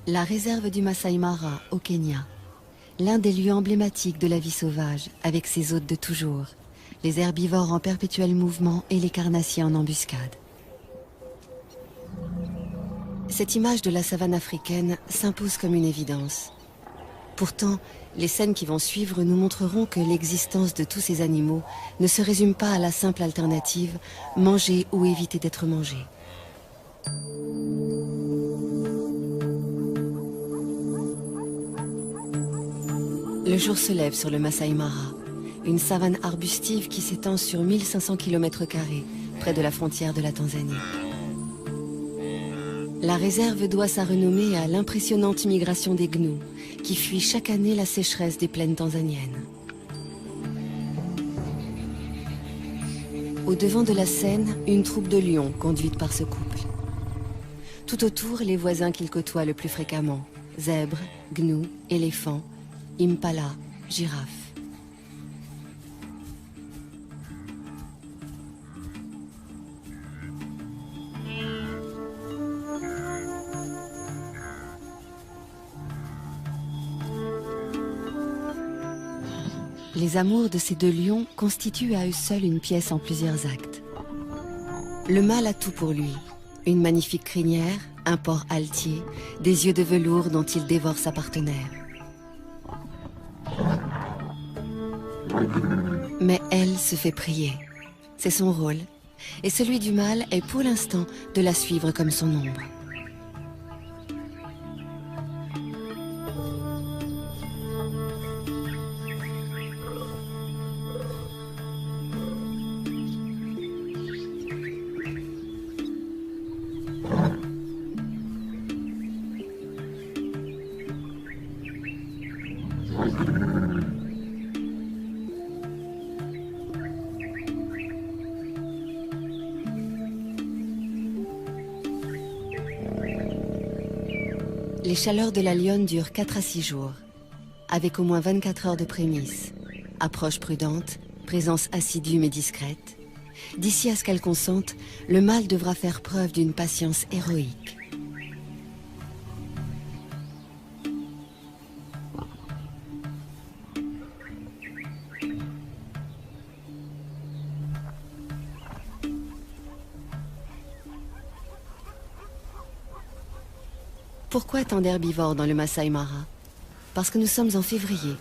La réserve du Masai Mara, au Kenya. L'un des lieux emblématiques de la vie sauvage, avec ses hôtes de toujours, les herbivores en perpétuel mouvement et les carnassiers en embuscade. Cette image de la savane africaine s'impose comme une évidence. Pourtant, les scènes qui vont suivre nous montreront que l'existence de tous ces animaux ne se résume pas à la simple alternative manger ou éviter d'être mangé. Le jour se lève sur le Masai Mara, une savane arbustive qui s'étend sur 1500 km², près de la frontière de la Tanzanie. La réserve doit sa renommée à l'impressionnante migration des gnous, qui fuient chaque année la sécheresse des plaines tanzaniennes. Au devant de la scène, une troupe de lions conduite par ce couple. Tout autour, les voisins qu'ils côtoient le plus fréquemment, zèbres, gnous, éléphants, impala, girafes. Les amours de ces deux lions constituent à eux seuls une pièce en plusieurs actes. Le mâle a tout pour lui. Une magnifique crinière, un port altier, des yeux de velours dont il dévore sa partenaire. Mais elle se fait prier. C'est son rôle. Et celui du mâle est pour l'instant de la suivre comme son ombre. Les chaleurs de la lionne durent 4 à 6 jours, avec au moins 24 heures de prémices, approche prudente, présence assidue mais discrète. D'ici à ce qu'elle consente, le mâle devra faire preuve d'une patience héroïque. Pourquoi tant d'herbivores dans le Masai Mara? Parce que nous sommes en février,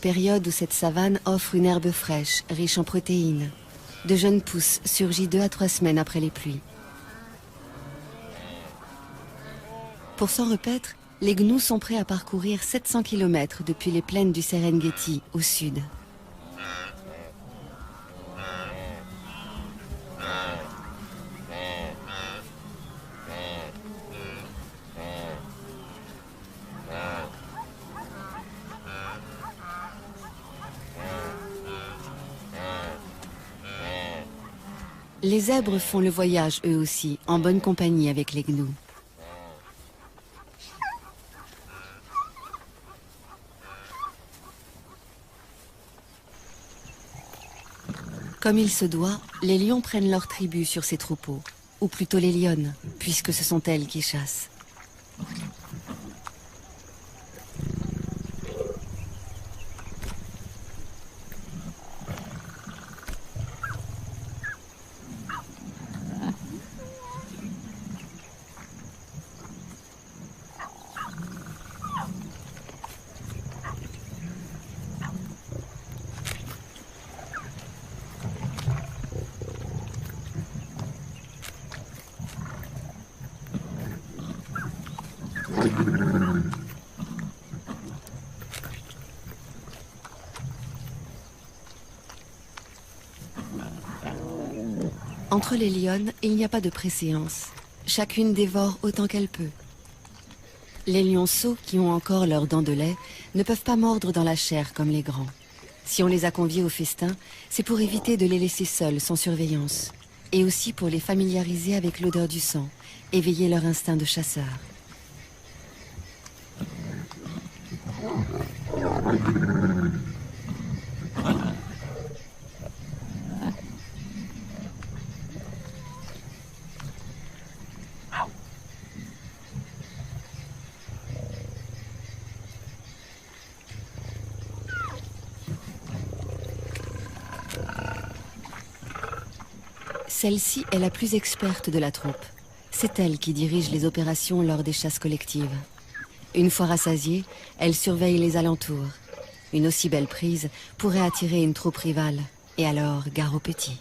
période où cette savane offre une herbe fraîche, riche en protéines. De jeunes pousses surgit 2 à 3 semaines après les pluies. Pour s'en repaître, les gnous sont prêts à parcourir 700 km depuis les plaines du Serengeti au sud. Les zèbres font le voyage eux aussi, en bonne compagnie avec les gnous. Comme il se doit, les lions prennent leur tribu sur ces troupeaux, ou plutôt les lionnes, puisque ce sont elles qui chassent. Entre les lionnes, il n'y a pas de préséance. Chacune dévore autant qu'elle peut. Les lionceaux, qui ont encore leurs dents de lait, ne peuvent pas mordre dans la chair comme les grands. Si on les a conviés au festin, c'est pour éviter de les laisser seuls, sans surveillance. Et aussi pour les familiariser avec l'odeur du sang, éveiller leur instinct de chasseur. Celle-ci est la plus experte de la troupe. C'est elle qui dirige les opérations lors des chasses collectives. Une fois rassasiée, elle surveille les alentours. Une aussi belle prise pourrait attirer une troupe rivale. Et alors, gare aux petits.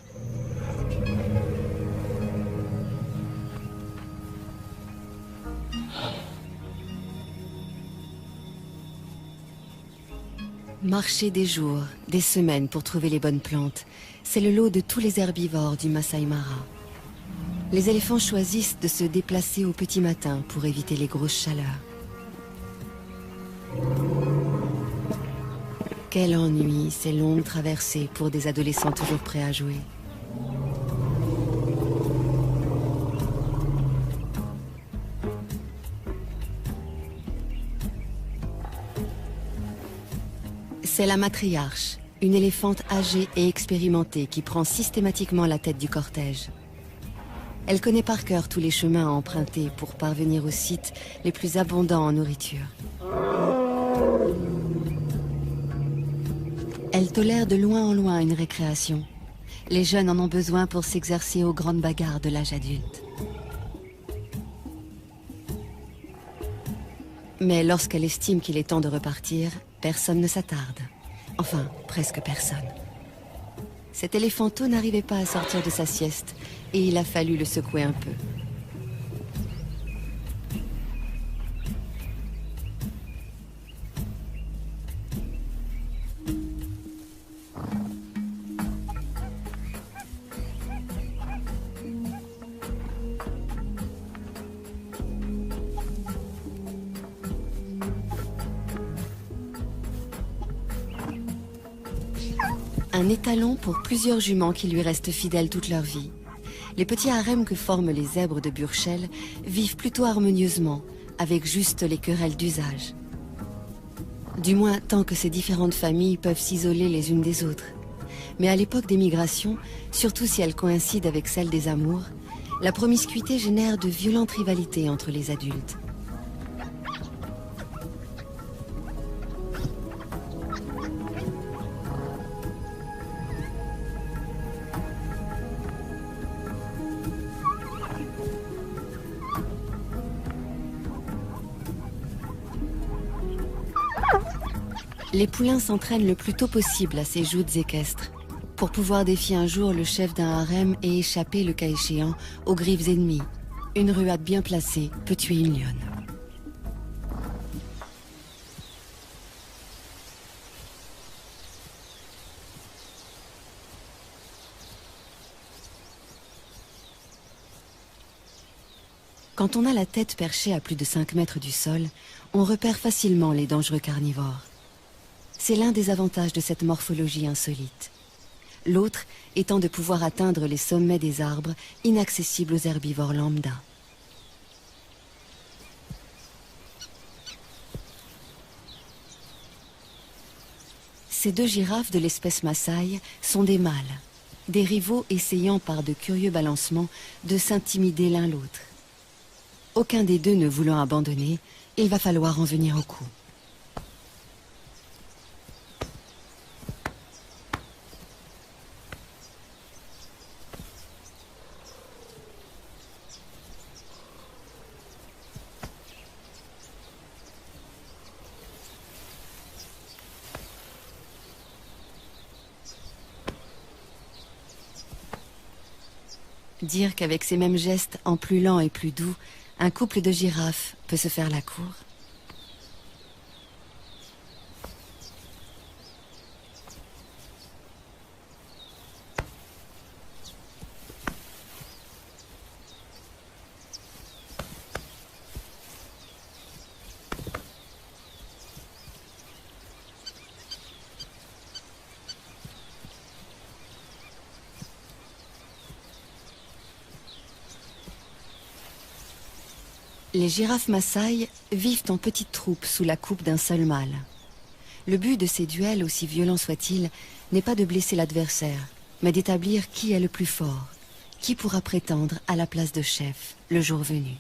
Marcher des jours, des semaines pour trouver les bonnes plantes, c'est le lot de tous les herbivores du Masai Mara. Les éléphants choisissent de se déplacer au petit matin pour éviter les grosses chaleurs. Quel ennui, ces longues traversées pour des adolescents toujours prêts à jouer. C'est la matriarche, une éléphante âgée et expérimentée qui prend systématiquement la tête du cortège. Elle connaît par cœur tous les chemins à emprunter pour parvenir aux sites les plus abondants en nourriture. Elle tolère de loin en loin une récréation. Les jeunes en ont besoin pour s'exercer aux grandes bagarres de l'âge adulte. Mais lorsqu'elle estime qu'il est temps de repartir, personne ne s'attarde. Enfin, presque personne. Cet éléphanteau n'arrivait pas à sortir de sa sieste et il a fallu le secouer un peu. Un étalon pour plusieurs juments qui lui restent fidèles toute leur vie. Les petits harems que forment les zèbres de Burchell vivent plutôt harmonieusement, avec juste les querelles d'usage. Du moins tant que ces différentes familles peuvent s'isoler les unes des autres. Mais à l'époque des migrations, surtout si elles coïncident avec celle des amours, la promiscuité génère de violentes rivalités entre les adultes. Les poulains s'entraînent le plus tôt possible à ces joutes équestres, pour pouvoir défier un jour le chef d'un harem et échapper, le cas échéant, aux griffes ennemies. Une ruade bien placée peut tuer une lionne. Quand on a la tête perchée à plus de 5 mètres du sol, on repère facilement les dangereux carnivores. C'est l'un des avantages de cette morphologie insolite. L'autre étant de pouvoir atteindre les sommets des arbres inaccessibles aux herbivores lambda. Ces deux girafes de l'espèce Maasai sont des mâles, des rivaux essayant par de curieux balancements de s'intimider l'un l'autre. Aucun des deux ne voulant abandonner, il va falloir en venir au coup. Dire qu'avec ces mêmes gestes, en plus lents et plus doux, un couple de girafes peut se faire la cour. Les girafes Maasai vivent en petites troupes sous la coupe d'un seul mâle. Le but de ces duels, aussi violents soient-ils, n'est pas de blesser l'adversaire, mais d'établir qui est le plus fort, qui pourra prétendre à la place de chef le jour venu.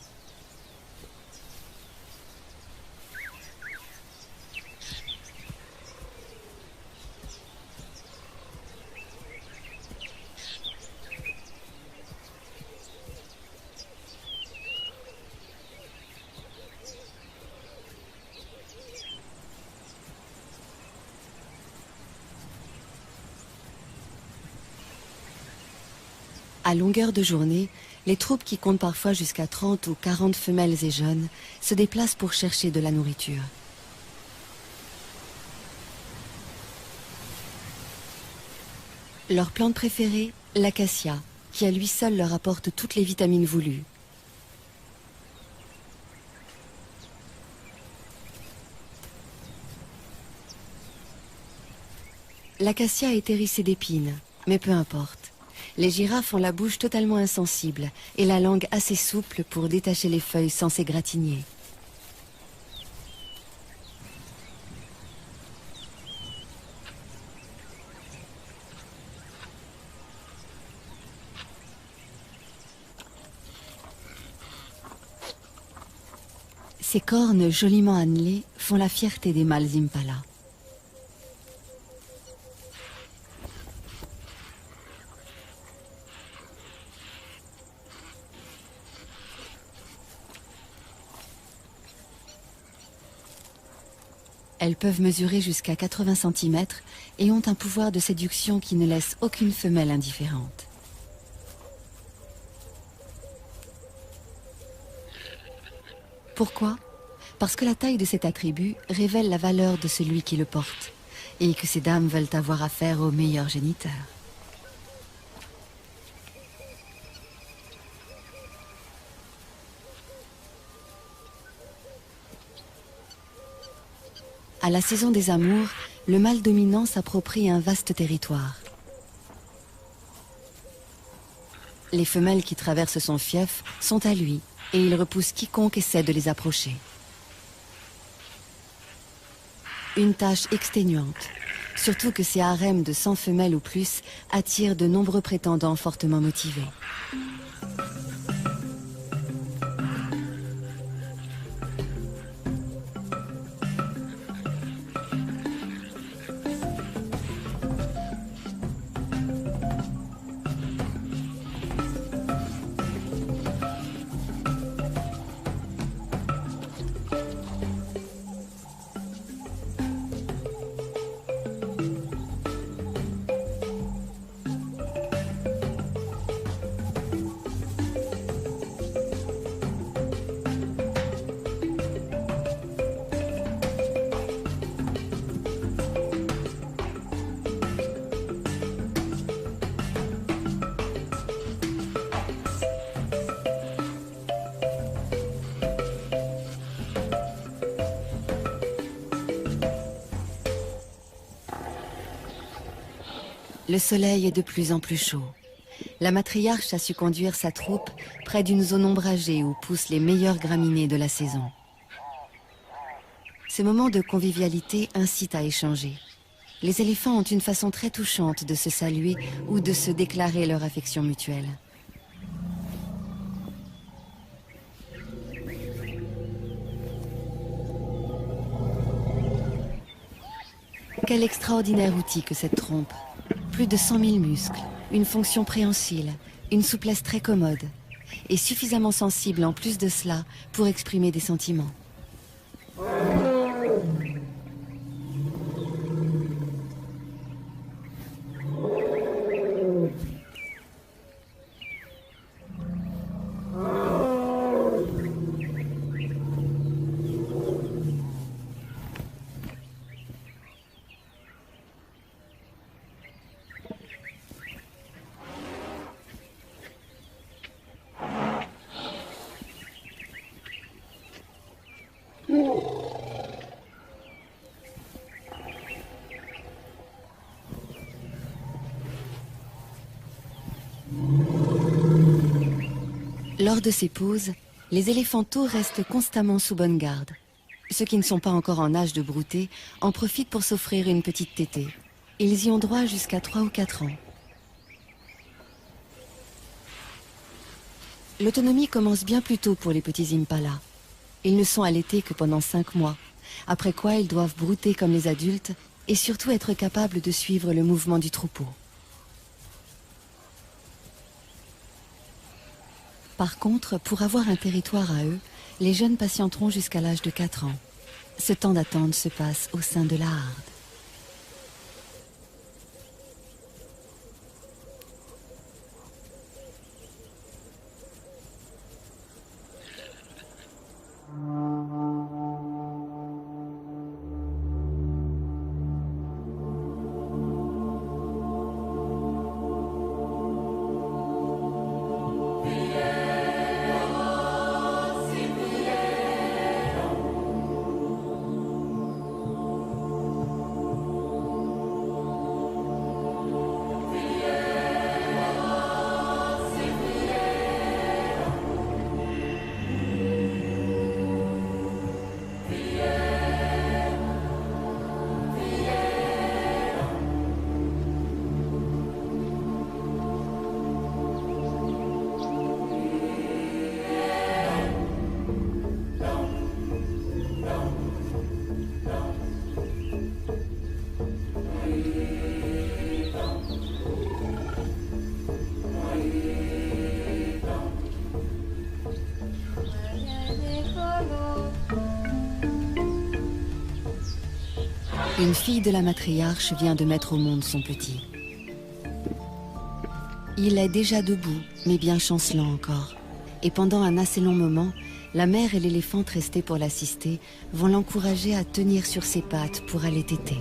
À longueur de journée, les troupes qui comptent parfois jusqu'à 30 ou 40 femelles et jeunes se déplacent pour chercher de la nourriture. Leur plante préférée, l'acacia, qui à lui seul leur apporte toutes les vitamines voulues. L'acacia est hérissée d'épines, mais peu importe. Les girafes ont la bouche totalement insensible et la langue assez souple pour détacher les feuilles sans s'égratigner. Ces cornes joliment annelées font la fierté des mâles impala. Elles peuvent mesurer jusqu'à 80 cm et ont un pouvoir de séduction qui ne laisse aucune femelle indifférente. Pourquoi? Parce que la taille de cet attribut révèle la valeur de celui qui le porte et que ces dames veulent avoir affaire au meilleur géniteur. À la saison des amours, le mâle dominant s'approprie un vaste territoire. Les femelles qui traversent son fief sont à lui et il repousse quiconque essaie de les approcher. Une tâche exténuante, surtout que ces harems de 100 femelles ou plus attirent de nombreux prétendants fortement motivés. Le soleil est de plus en plus chaud. La matriarche a su conduire sa troupe près d'une zone ombragée où poussent les meilleures graminées de la saison. Ces moments de convivialité incitent à échanger. Les éléphants ont une façon très touchante de se saluer ou de se déclarer leur affection mutuelle. Quel extraordinaire outil que cette trompe! Plus de 100 000 muscles, une fonction préhensile, une souplesse très commode, et suffisamment sensible en plus de cela pour exprimer des sentiments. Lors de ces pauses, les éléphanteaux restent constamment sous bonne garde. Ceux qui ne sont pas encore en âge de brouter en profitent pour s'offrir une petite tétée. Ils y ont droit jusqu'à 3 ou 4 ans. L'autonomie commence bien plus tôt pour les petits impalas. Ils ne sont allaités que pendant 5 mois, après quoi ils doivent brouter comme les adultes et surtout être capables de suivre le mouvement du troupeau. Par contre, pour avoir un territoire à eux, les jeunes patienteront jusqu'à l'âge de 4 ans. Ce temps d'attente se passe au sein de la harde. Une fille de la matriarche vient de mettre au monde son petit. Il est déjà debout, mais bien chancelant encore. Et pendant un assez long moment, la mère et l'éléphante restés pour l'assister vont l'encourager à tenir sur ses pattes pour aller téter.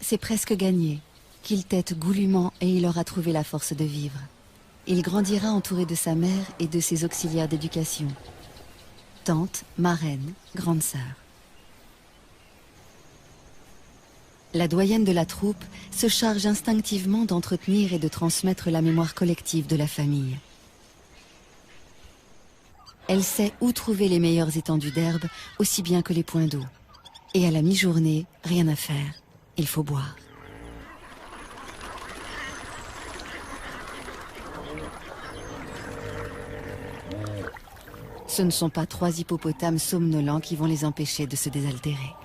C'est presque gagné. Qu'il tète goulûment et il aura trouvé la force de vivre. Il grandira entouré de sa mère et de ses auxiliaires d'éducation. Tante, marraine, grande sœur. La doyenne de la troupe se charge instinctivement d'entretenir et de transmettre la mémoire collective de la famille. Elle sait où trouver les meilleures étendues d'herbe, aussi bien que les points d'eau. Et à la mi-journée, rien à faire. Il faut boire. Ce ne sont pas 3 hippopotames somnolents qui vont les empêcher de se désaltérer.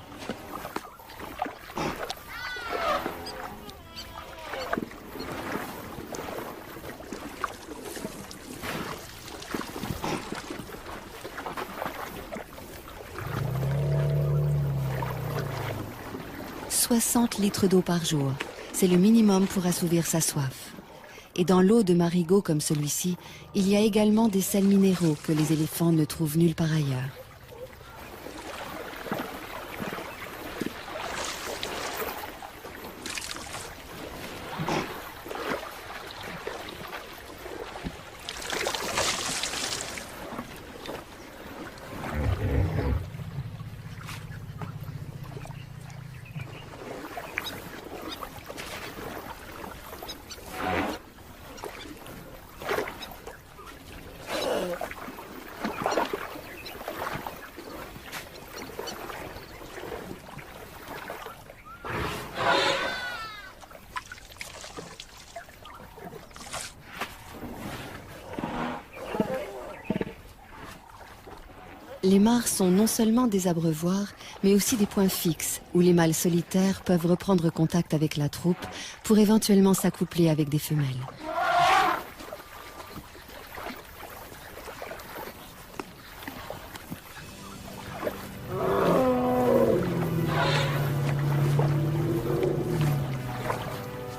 « 60 litres d'eau par jour, c'est le minimum pour assouvir sa soif. Et dans l'eau de marigot comme celui-ci, il y a également des sels minéraux que les éléphants ne trouvent nulle part ailleurs. Les mares sont non seulement des abreuvoirs, mais aussi des points fixes où les mâles solitaires peuvent reprendre contact avec la troupe pour éventuellement s'accoupler avec des femelles.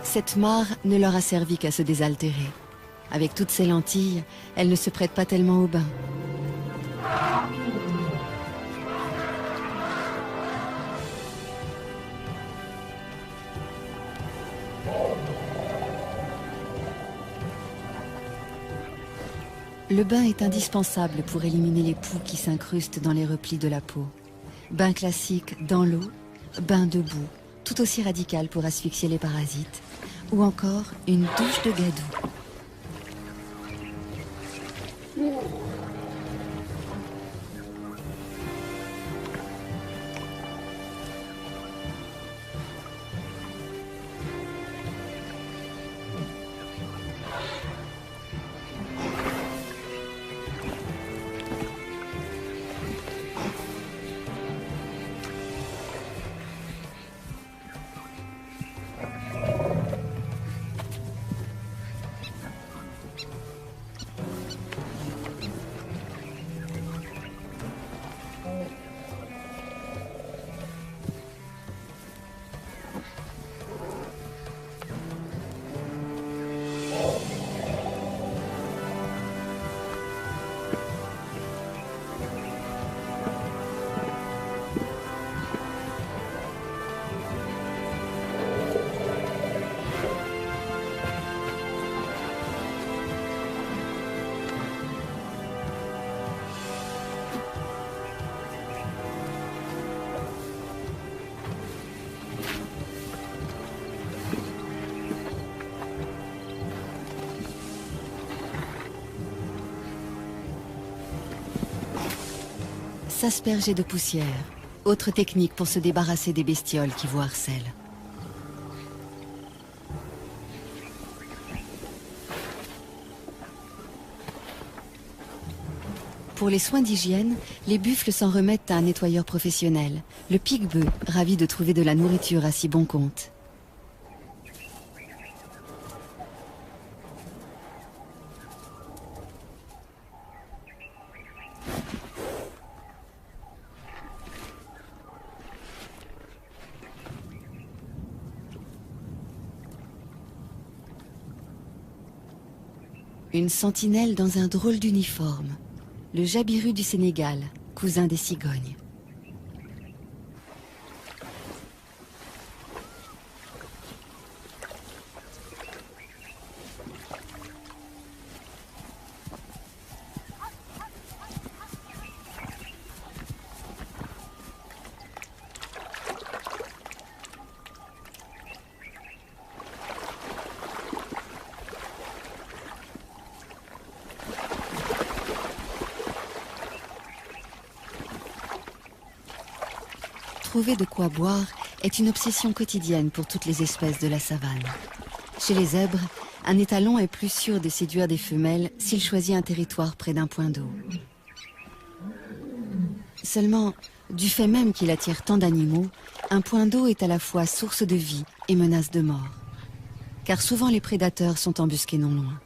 Cette mare ne leur a servi qu'à se désaltérer. Avec toutes ces lentilles, elle ne se prête pas tellement au bain. Le bain est indispensable pour éliminer les poux qui s'incrustent dans les replis de la peau. Bain classique dans l'eau, bain debout, tout aussi radical pour asphyxier les parasites, ou encore une douche de gadou. s'asperger de poussière. Autre technique pour se débarrasser des bestioles qui vous harcèlent. Pour les soins d'hygiène, les buffles s'en remettent à un nettoyeur professionnel, le pique-bœuf, ravi de trouver de la nourriture à si bon compte. Une sentinelle dans un drôle d'uniforme. Le jabiru du Sénégal, cousin des cigognes. Trouver de quoi boire est une obsession quotidienne pour toutes les espèces de la savane. Chez les zèbres, un étalon est plus sûr de séduire des femelles s'il choisit un territoire près d'un point d'eau. Seulement, du fait même qu'il attire tant d'animaux, un point d'eau est à la fois source de vie et menace de mort. Car souvent les prédateurs sont embusqués non loin.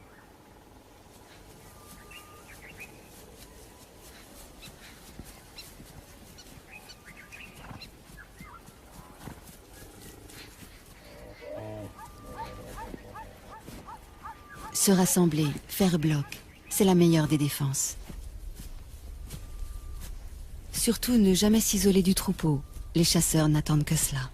Se rassembler, faire bloc, c'est la meilleure des défenses. Surtout ne jamais s'isoler du troupeau, les chasseurs n'attendent que cela.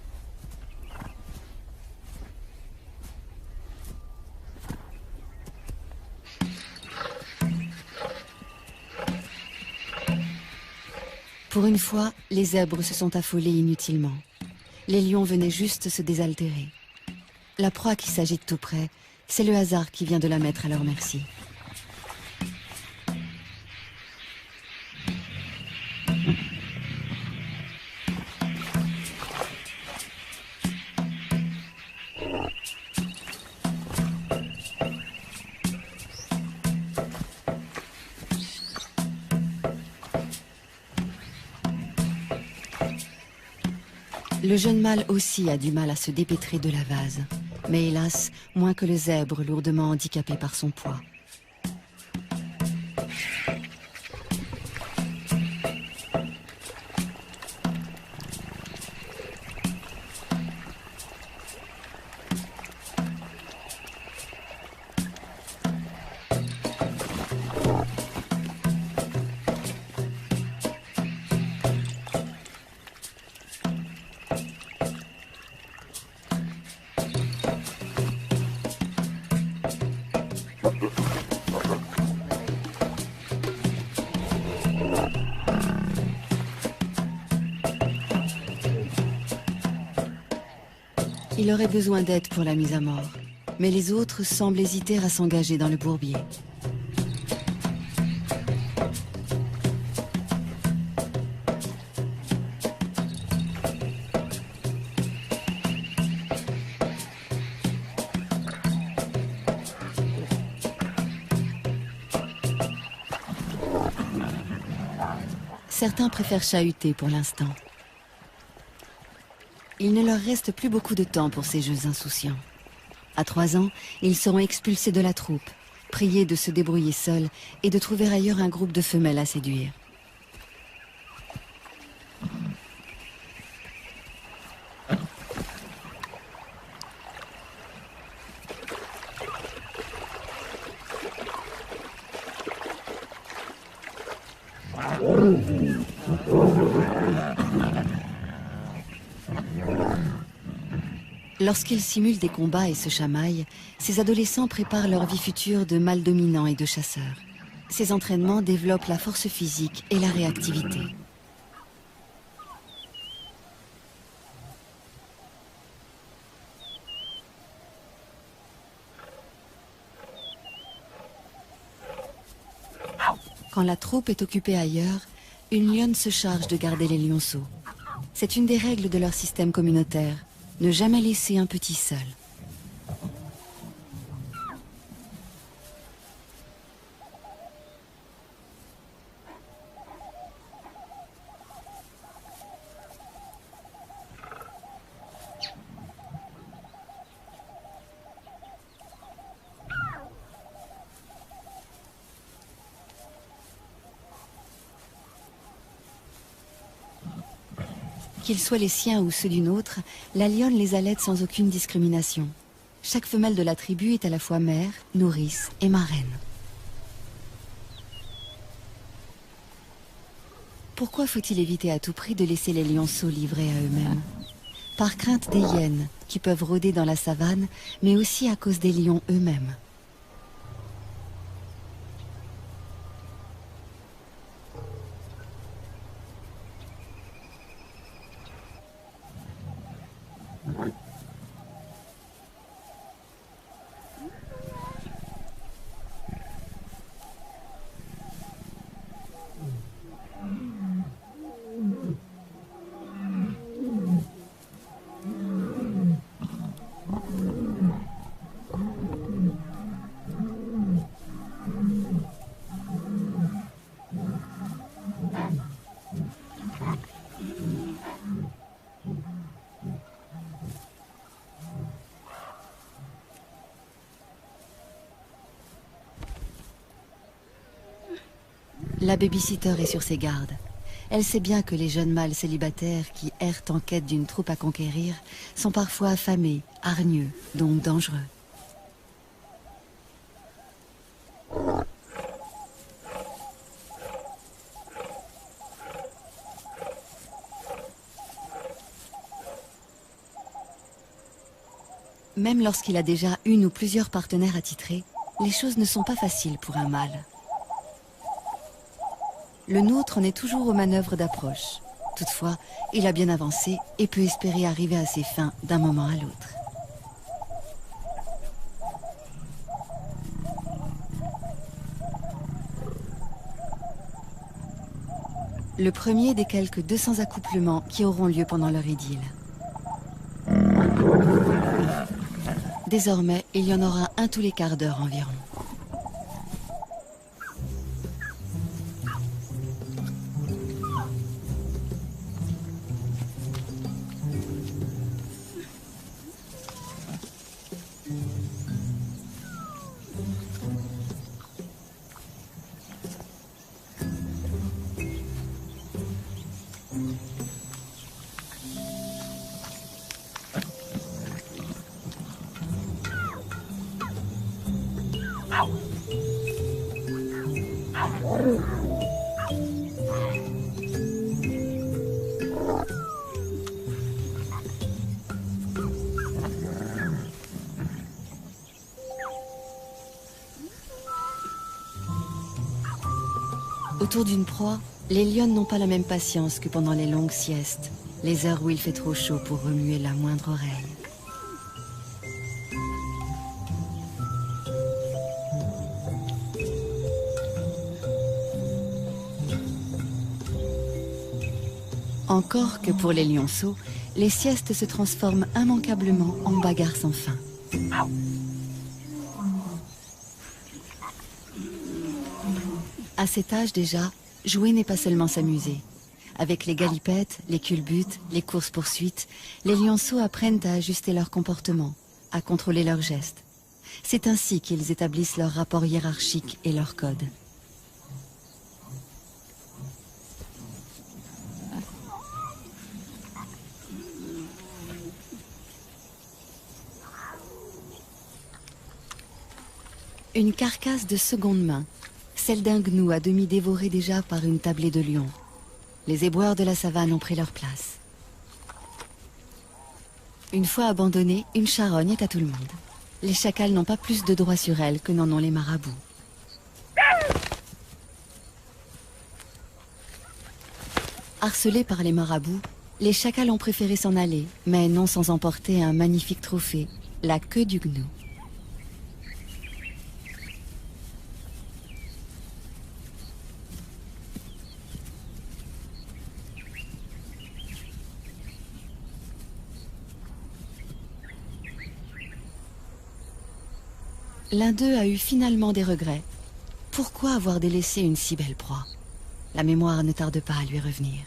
Pour une fois, les zèbres se sont affolés inutilement. Les lions venaient juste se désaltérer. La proie qui s'agite tout près, c'est le hasard qui vient de la mettre à leur merci. Le jeune mâle aussi a du mal à se dépêtrer de la vase. Mais hélas, moins que le zèbre lourdement handicapé par son poids. Il aurait besoin d'aide pour la mise à mort, mais les autres semblent hésiter à s'engager dans le bourbier. Certains préfèrent chahuter pour l'instant. Il ne leur reste plus beaucoup de temps pour ces jeux insouciants. À 3 ans, ils seront expulsés de la troupe, priés de se débrouiller seuls et de trouver ailleurs un groupe de femelles à séduire. Lorsqu'ils simulent des combats et se chamaillent, ces adolescents préparent leur vie future de mâles dominants et de chasseurs. Ces entraînements développent la force physique et la réactivité. Quand la troupe est occupée ailleurs, une lionne se charge de garder les lionceaux. C'est une des règles de leur système communautaire, ne jamais laisser un petit seul. Qu'ils soient les siens ou ceux d'une autre, la lionne les allaite sans aucune discrimination. Chaque femelle de la tribu est à la fois mère, nourrice et marraine. Pourquoi faut-il éviter à tout prix de laisser les lionceaux livrés à eux-mêmes? Par crainte des hyènes, qui peuvent rôder dans la savane, mais aussi à cause des lions eux-mêmes. La babysitter est sur ses gardes. Elle sait bien que les jeunes mâles célibataires qui errent en quête d'une troupe à conquérir sont parfois affamés, hargneux, donc dangereux. Même lorsqu'il a déjà une ou plusieurs partenaires attitrés, les choses ne sont pas faciles pour un mâle. Le nôtre en est toujours aux manœuvres d'approche. Toutefois, il a bien avancé et peut espérer arriver à ses fins d'un moment à l'autre. Le premier des quelques 200 accouplements qui auront lieu pendant leur idylle. Désormais, il y en aura un tous les quarts d'heure environ. Autour d'une proie, les lionnes n'ont pas la même patience que pendant les longues siestes, les heures où il fait trop chaud pour remuer la moindre oreille. Encore que pour les lionceaux, les siestes se transforment immanquablement en bagarres sans fin. À cet âge déjà, jouer n'est pas seulement s'amuser. Avec les galipettes, les culbutes, les courses-poursuites, les lionceaux apprennent à ajuster leur comportement, à contrôler leurs gestes. C'est ainsi qu'ils établissent leur rapport hiérarchique et leur code. Une carcasse de seconde main, celle d'un gnou à demi dévoré déjà par une tablée de lions. Les éboueurs de la savane ont pris leur place. Une fois abandonnée, une charogne est à tout le monde. Les chacals n'ont pas plus de droit sur elle que n'en ont les marabouts. Harcelés par les marabouts, les chacals ont préféré s'en aller, mais non sans emporter un magnifique trophée, la queue du gnou. L'un d'eux a eu finalement des regrets. Pourquoi avoir délaissé une si belle proie? La mémoire ne tarde pas à lui revenir.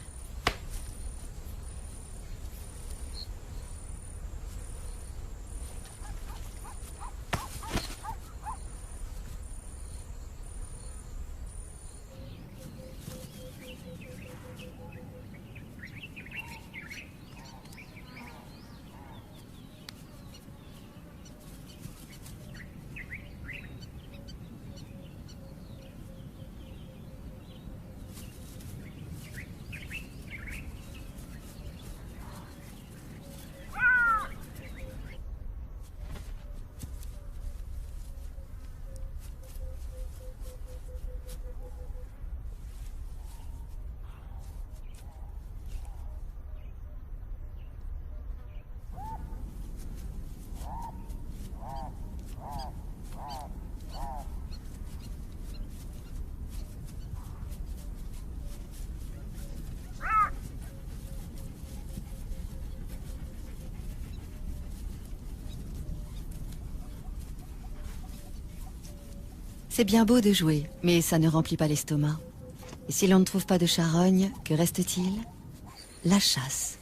C'est bien beau de jouer, mais ça ne remplit pas l'estomac. Et si l'on ne trouve pas de charogne, que reste-t-il? La chasse.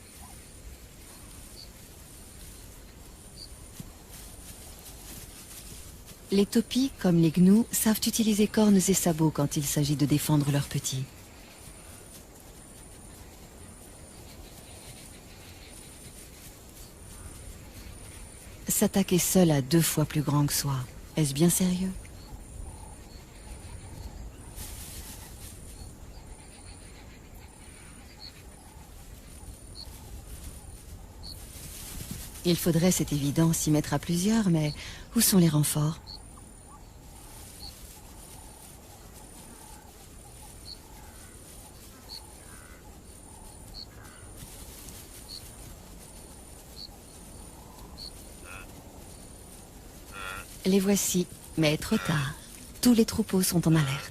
Les topis, comme les gnous, savent utiliser cornes et sabots quand il s'agit de défendre leurs petits. S'attaquer seul à 2 fois plus grand que soi, est-ce bien sérieux? Il faudrait, c'est évident, s'y mettre à plusieurs, mais où sont les renforts? Les voici, mais trop tard. Tous les troupeaux sont en alerte.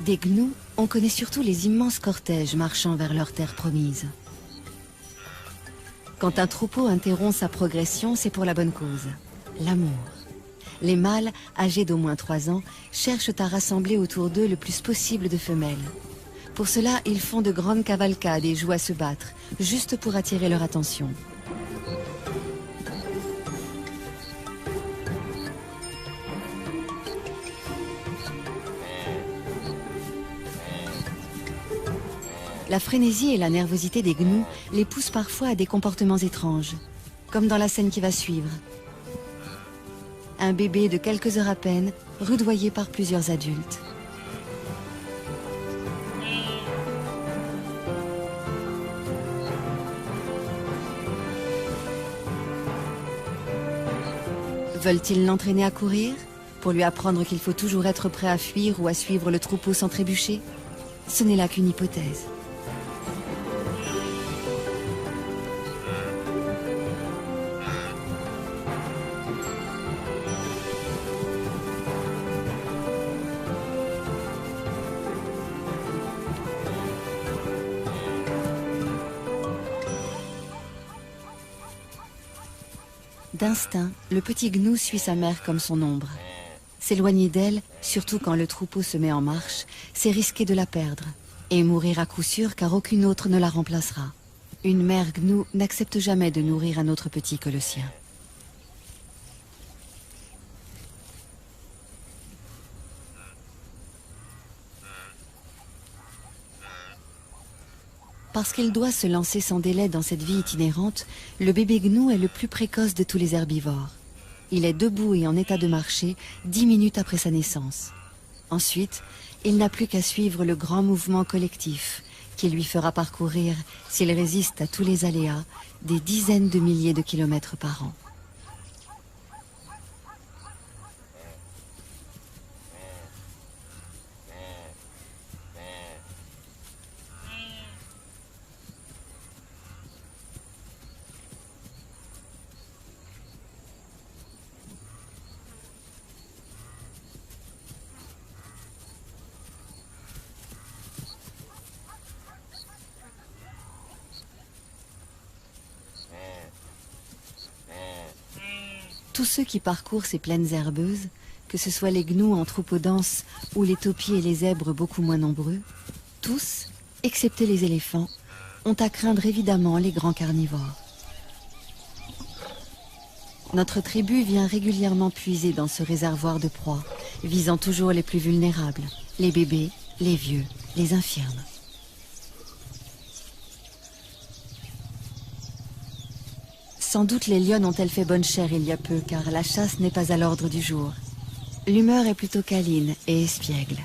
Des gnous, on connaît surtout les immenses cortèges marchant vers leur terre promise. Quand un troupeau interrompt sa progression, c'est pour la bonne cause, l'amour. Les mâles, âgés d'au moins 3 ans, cherchent à rassembler autour d'eux le plus possible de femelles. Pour cela, ils font de grandes cavalcades et jouent à se battre, juste pour attirer leur attention. La frénésie et la nervosité des gnous les poussent parfois à des comportements étranges, comme dans la scène qui va suivre. Un bébé de quelques heures à peine, rudoyé par plusieurs adultes. Veulent-ils l'entraîner à courir, pour lui apprendre qu'il faut toujours être prêt à fuir ou à suivre le troupeau sans trébucher? Ce n'est là qu'une hypothèse. D'instinct, le petit gnou suit sa mère comme son ombre. S'éloigner d'elle, surtout quand le troupeau se met en marche, c'est risquer de la perdre. Et mourir à coup sûr car aucune autre ne la remplacera. Une mère gnou n'accepte jamais de nourrir un autre petit que le sien. Parce qu'il doit se lancer sans délai dans cette vie itinérante, le bébé gnou est le plus précoce de tous les herbivores. Il est debout et en état de marcher 10 minutes après sa naissance. Ensuite, il n'a plus qu'à suivre le grand mouvement collectif qui lui fera parcourir, s'il résiste à tous les aléas, des dizaines de milliers de kilomètres par an. tous ceux qui parcourent ces plaines herbeuses, que ce soit les gnous en troupeaux denses ou les taupiers et les zèbres beaucoup moins nombreux, tous, excepté les éléphants, ont à craindre évidemment les grands carnivores. Notre tribu vient régulièrement puiser dans ce réservoir de proies, visant toujours les plus vulnérables, les bébés, les vieux, les infirmes. Sans doute les lionnes ont-elles fait bonne chère il y a peu, car la chasse n'est pas à l'ordre du jour. L'humeur est plutôt câline et espiègle.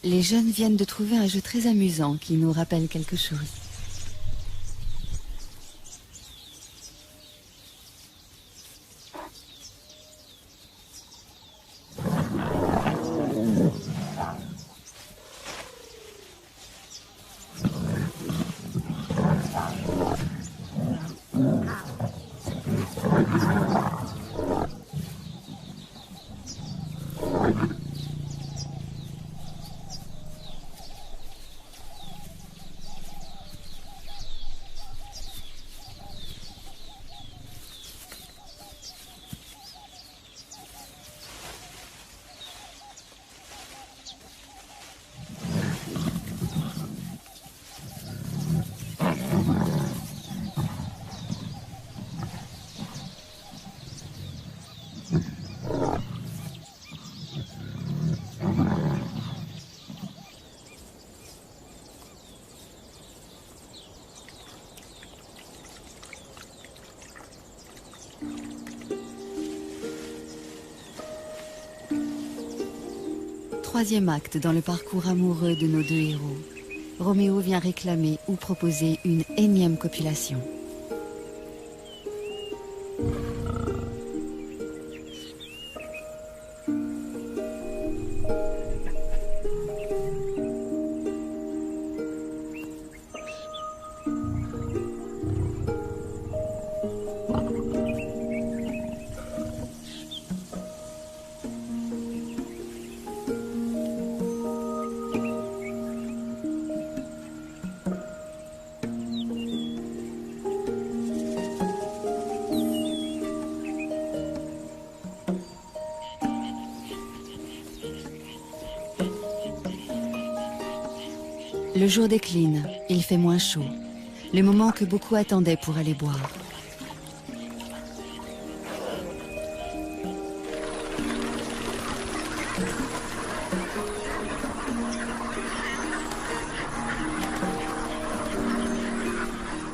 Les jeunes viennent de trouver un jeu très amusant qui nous rappelle quelque chose. Troisième acte dans le parcours amoureux de nos deux héros. Roméo vient réclamer ou proposer une énième copulation. Le jour décline, il fait moins chaud, le moment que beaucoup attendaient pour aller boire.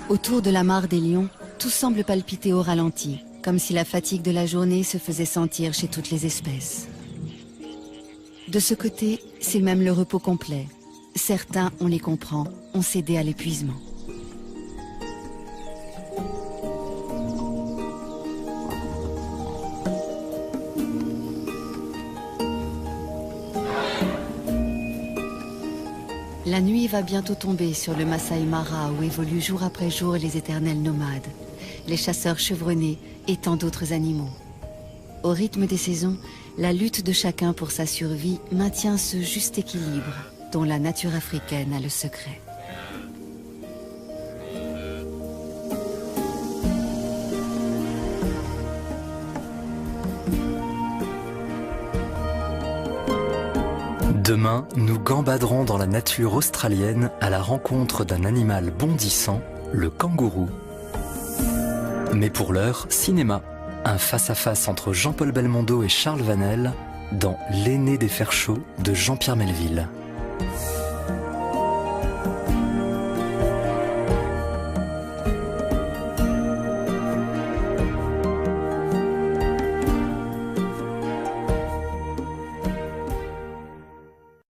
Autour de la mare des lions, tout semble palpiter au ralenti, comme si la fatigue de la journée se faisait sentir chez toutes les espèces. De ce côté, c'est même le repos complet. Certains, on les comprend, ont cédé à l'épuisement. La nuit va bientôt tomber sur le Masai Mara où évoluent jour après jour les éternels nomades, les chasseurs chevronnés et tant d'autres animaux. Au rythme des saisons, la lutte de chacun pour sa survie maintient ce juste équilibre dont la nature africaine a le secret. Demain, nous gambaderons dans la nature australienne à la rencontre d'un animal bondissant, le kangourou. Mais pour l'heure, cinéma. Un face-à-face entre Jean-Paul Belmondo et Charles Vanel dans L'aîné des fers chauds de Jean-Pierre Melville.